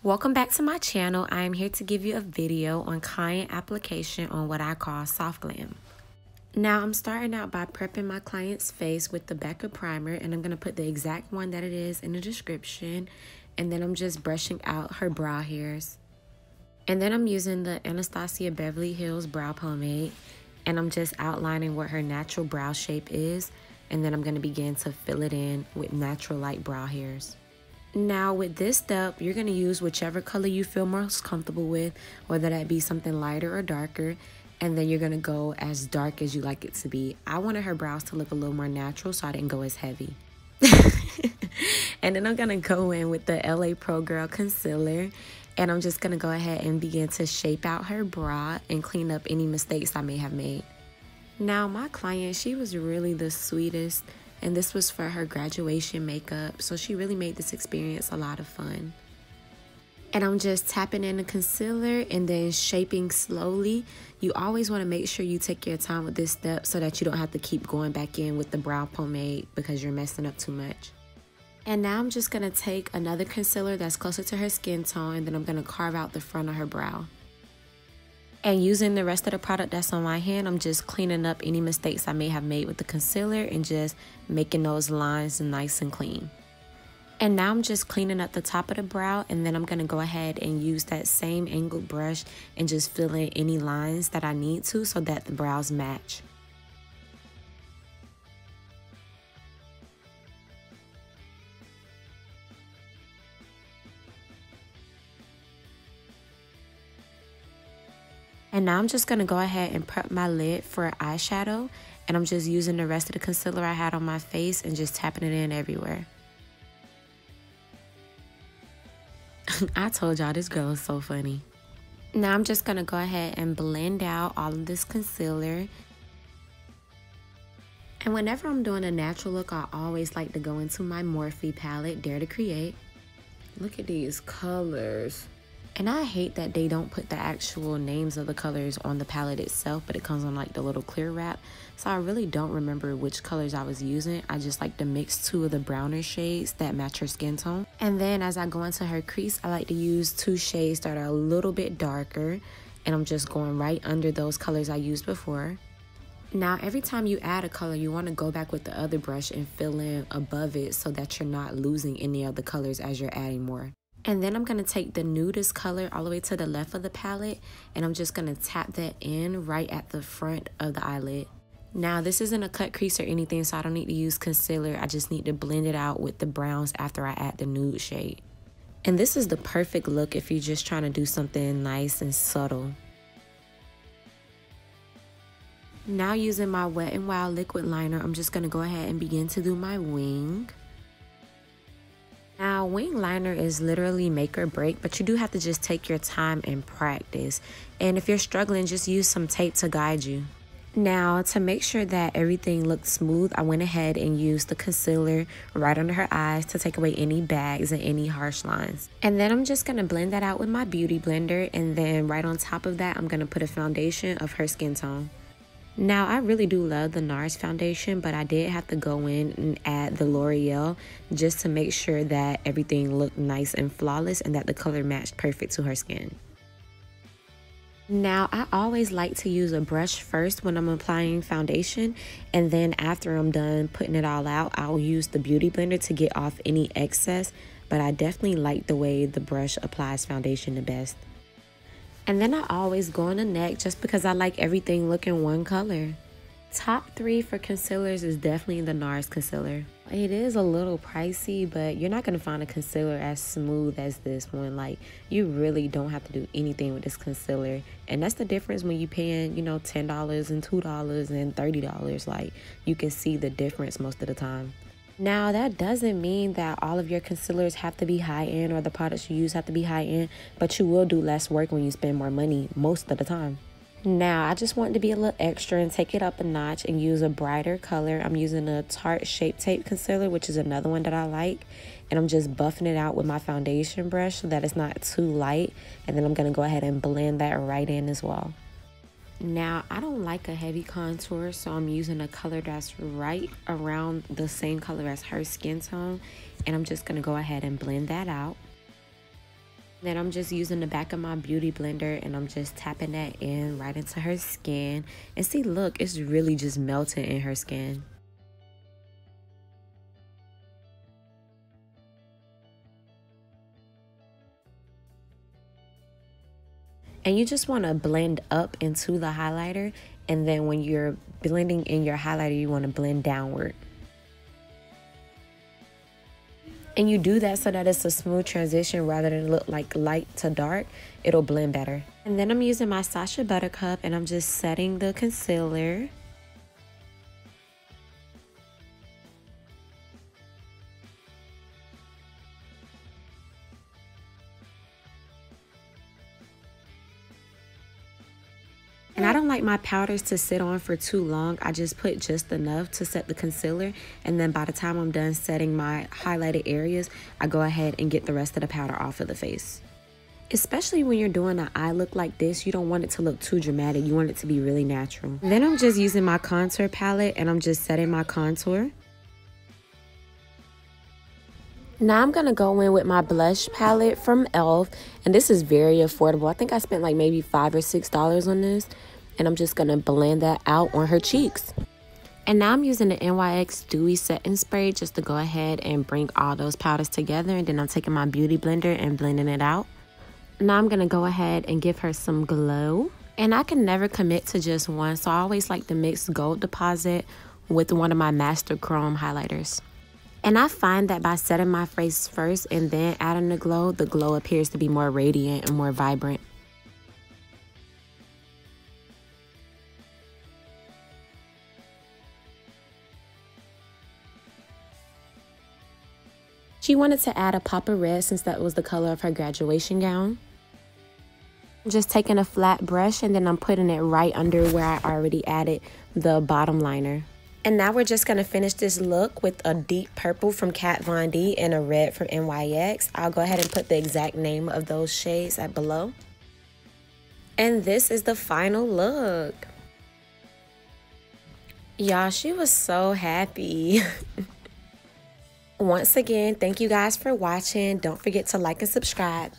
Welcome back to my channel. I am here to give you a video on client application on what I call soft glam. Now I'm starting out by prepping my client's face with the Becca Primer, and I'm going to put the exact one that it is in the description, and then I'm just brushing out her brow hairs. And then I'm using the Anastasia Beverly Hills Brow Pomade, and I'm just outlining what her natural brow shape is, and then I'm going to begin to fill it in with natural light brow hairs. Now with this step, you're going to use whichever color you feel most comfortable with, whether that be something lighter or darker, and then you're going to go as dark as you like it to be. I wanted her brows to look a little more natural, so I didn't go as heavy. And then I'm going to go in with the LA Pro Girl Concealer, and I'm just going to go ahead and begin to shape out her brow and clean up any mistakes I may have made. Now my client, she was really the sweetest. And this was for her graduation makeup, so she really made this experience a lot of fun. And I'm just tapping in the concealer and then shaping slowly. You always want to make sure you take your time with this step so that you don't have to keep going back in with the brow pomade because you're messing up too much. And now I'm just going to take another concealer that's closer to her skin tone, and then I'm going to carve out the front of her brow. And using the rest of the product that's on my hand, I'm just cleaning up any mistakes I may have made with the concealer and just making those lines nice and clean. And now I'm just cleaning up the top of the brow, and then I'm going to go ahead and use that same angled brush and just fill in any lines that I need to so that the brows match. And now I'm just going to go ahead and prep my lid for eyeshadow. And I'm just using the rest of the concealer I had on my face and just tapping it in everywhere. I told y'all this girl is so funny. Now I'm just going to go ahead and blend out all of this concealer. And whenever I'm doing a natural look, I always like to go into my Morphe palette, Dare to Create. Look at these colors. And I hate that they don't put the actual names of the colors on the palette itself, but it comes on like the little clear wrap. So I really don't remember which colors I was using. I just like to mix two of the browner shades that match her skin tone. And then as I go into her crease, I like to use two shades that are a little bit darker. And I'm just going right under those colors I used before. Now, every time you add a color, you want to go back with the other brush and fill in above it so that you're not losing any of the colors as you're adding more. And then I'm going to take the nudist color all the way to the left of the palette, and I'm just going to tap that in right at the front of the eyelid. Now, this isn't a cut crease or anything, so I don't need to use concealer. I just need to blend it out with the browns after I add the nude shade. And this is the perfect look if you're just trying to do something nice and subtle. Now, using my Wet n Wild liquid liner, I'm just going to go ahead and begin to do my wing. Now, wing liner is literally make or break, but you do have to just take your time and practice. And if you're struggling, just use some tape to guide you. Now, to make sure that everything looked smooth, I went ahead and used the concealer right under her eyes to take away any bags and any harsh lines. And then I'm just going to blend that out with my beauty blender, and then right on top of that, I'm going to put a foundation of her skin tone. Now, I really do love the Nars foundation, but I did have to go in and add the L'Oreal just to make sure that everything looked nice and flawless and that the color matched perfect to her skin. Now, I always like to use a brush first when I'm applying foundation, and then after I'm done putting it all out, I'll use the beauty blender to get off any excess, but I definitely like the way the brush applies foundation the best. And then I always go on the neck just because I like everything looking one color. Top 3 for concealers is definitely the Nars concealer. It is a little pricey, but you're not going to find a concealer as smooth as this one. Like, you really don't have to do anything with this concealer. And that's the difference when you're paying, you know, $10 and $2 and $30. Like, you can see the difference most of the time. Now, that doesn't mean that all of your concealers have to be high-end or the products you use have to be high-end, but you will do less work when you spend more money most of the time. Now, I just wanted to be a little extra and take it up a notch and use a brighter color. I'm using a Tarte Shape Tape Concealer, which is another one that I like, and I'm just buffing it out with my foundation brush so that it's not too light, and then I'm going to go ahead and blend that right in as well. Now, I don't like a heavy contour, so I'm using a color that's right around the same color as her skin tone, and I'm just going to go ahead and blend that out. Then I'm just using the back of my beauty blender and I'm just tapping that in right into her skin. And see, look, it's really just melting in her skin. And you just want to blend up into the highlighter. And then when you're blending in your highlighter, you want to blend downward. And you do that so that it's a smooth transition rather than look like light to dark. It'll blend better. And then I'm using my Sacha Buttercup and I'm just setting the concealer. And I don't like my powders to sit on for too long. I just put just enough to set the concealer. And then by the time I'm done setting my highlighted areas, I go ahead and get the rest of the powder off of the face. Especially when you're doing an eye look like this, you don't want it to look too dramatic. You want it to be really natural. Then I'm just using my contour palette and I'm just setting my contour. Now I'm going to go in with my blush palette from e.l.f. And this is very affordable. I think I spent like maybe $5 or $6 on this. And I'm just going to blend that out on her cheeks. And now I'm using the NYX Dewy Setting Spray just to go ahead and bring all those powders together. And then I'm taking my beauty blender and blending it out. Now I'm going to go ahead and give her some glow. And I can never commit to just one. So I always like to mix Gold Deposit with one of my Master Chrome highlighters. And I find that by setting my face first and then adding the glow appears to be more radiant and more vibrant. She wanted to add a pop of red since that was the color of her graduation gown. I'm just taking a flat brush and then I'm putting it right under where I already added the bottom liner. And now we're just going to finish this look with a deep purple from Kat Von D and a red from NYX. I'll go ahead and put the exact name of those shades at below. And this is the final look. Y'all, she was so happy. Once again, thank you guys for watching. Don't forget to like and subscribe.